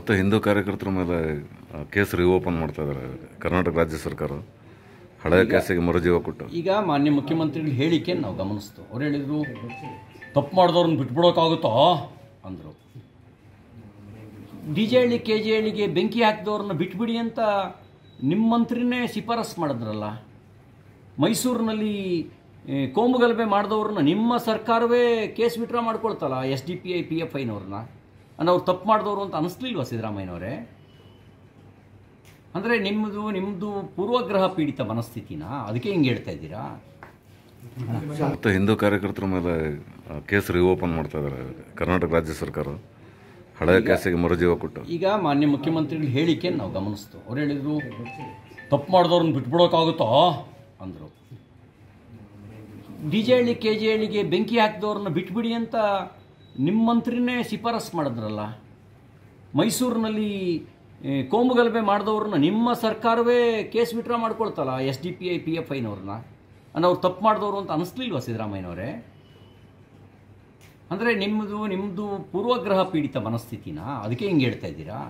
ಮತ್ತು ಹಿಂದೂ ಕಾರ್ಯಕರ್ತರ ಮೇಲೆ ಕೇಸ್ ರಿಓಪನ್ ಮಾಡ್ತಾ ಇದ್ದಾರೆ ಕರ್ನಾಟಕ ರಾಜ್ಯ ಸರ್ಕಾರ. ಹಳೆಯ ಕೇಸಿಗೆ ಮರುಜೀವ ಕೊಟ್ಟು ಈಗ ಮಾನ್ಯ ಮುಖ್ಯಮಂತ್ರಿಗಳು ಹೇಳಿಕೆ ನಾವು ಗಮನಿಸ್ತು. ಅವ್ರು ಹೇಳಿದರು ತಪ್ಪು ಮಾಡಿದವ್ರನ್ನ ಬಿಟ್ಬಿಡೋಕ್ಕಾಗುತ್ತೋ ಅಂದರು. ಡಿ ಜೆ ಹಳ್ಳಿ ಕೆ ಜೆ ಹಳ್ಳಿಗೆ ಬೆಂಕಿ ಹಾಕಿದವ್ರನ್ನ ಬಿಟ್ಬಿಡಿ ಅಂತ ನಿಮ್ಮ ಮಂತ್ರಿನೇ ಶಿಫಾರಸ್ ಮಾಡಿದ್ರಲ್ಲ. ಮೈಸೂರಿನಲ್ಲಿ ಕೋಮುಗಲಭೆ ಮಾಡಿದವ್ರನ್ನ ನಿಮ್ಮ ಸರ್ಕಾರವೇ ಕೇಸ್ ವಿಡ್ರಾ ಮಾಡ್ಕೊಳ್ತಲ್ಲ SDPI PFIನವ್ರನ್ನ. ಅಂದರೆ ಅವ್ರು ತಪ್ಪು ಮಾಡಿದವರು ಅಂತ ಅನ್ನಿಸ್ಲಿಲ್ವಾ ಸಿದ್ದರಾಮಯ್ಯನವರೇ? ಅಂದರೆ ನಿಮ್ಮದು ಪೂರ್ವಗ್ರಹ ಪೀಡಿತ ಮನಸ್ಥಿತಿನ ಅದಕ್ಕೆ ಹಿಂಗೆ ಹೇಳ್ತಾ ಇದ್ದೀರಾ? ಮತ್ತು ಹಿಂದೂ ಕಾರ್ಯಕರ್ತರ ಮೇಲೆ ಕೇಸ್ ರಿಓಪನ್ ಮಾಡ್ತಾ ಇದ್ದಾರೆ ಕರ್ನಾಟಕ ರಾಜ್ಯ ಸರ್ಕಾರ. ಹಳೆಯ ಕೇಸಿಗೆ ಮರುಜೀವ ಕೊಟ್ಟು ಈಗ ಮಾನ್ಯ ಮುಖ್ಯಮಂತ್ರಿಗಳು ಹೇಳಿಕೆ ನಾವು ಗಮನಿಸ್ತು. ಅವ್ರು ಹೇಳಿದರು ತಪ್ಪು ಮಾಡಿದವ್ರನ್ನ ಬಿಟ್ಬಿಡೋಕ್ಕಾಗುತ್ತೋ ಅಂದರು. ಡಿ ಜೆ ಹಳ್ಳಿ ಕೆ ಜೆ ಹಳ್ಳಿಗೆ ಬೆಂಕಿ ಹಾಕಿದವ್ರನ್ನ ಬಿಟ್ಬಿಡಿ ಅಂತ ನಿಮ್ಮ ಮಂತ್ರಿನೇ ಶಿಫಾರಸ್ ಮಾಡಿದ್ರಲ್ಲ. ಮೈಸೂರಿನಲ್ಲಿ ಕೋಮುಗಲಭೆ ಮಾಡಿದವ್ರನ್ನ ನಿಮ್ಮ ಸರ್ಕಾರವೇ ಕೇಸ್ ವಿಡ್ರಾ ಮಾಡ್ಕೊಳ್ತಲ್ಲ SDPI PFIನವ್ರನ್ನ. ಅಂದರೆ ಅವ್ರು ತಪ್ಪು ಮಾಡಿದವರು ಅಂತ ಅನ್ನಿಸ್ಲಿಲ್ವಾ ಸಿದ್ದರಾಮಯ್ಯನವರೇ? ಅಂದರೆ ನಿಮ್ಮದು ಪೂರ್ವಗ್ರಹ ಪೀಡಿತ ಮನಸ್ಥಿತಿನ ಅದಕ್ಕೆ ಹಿಂಗೆ ಹೇಳ್ತಾ ಇದ್ದೀರಾ?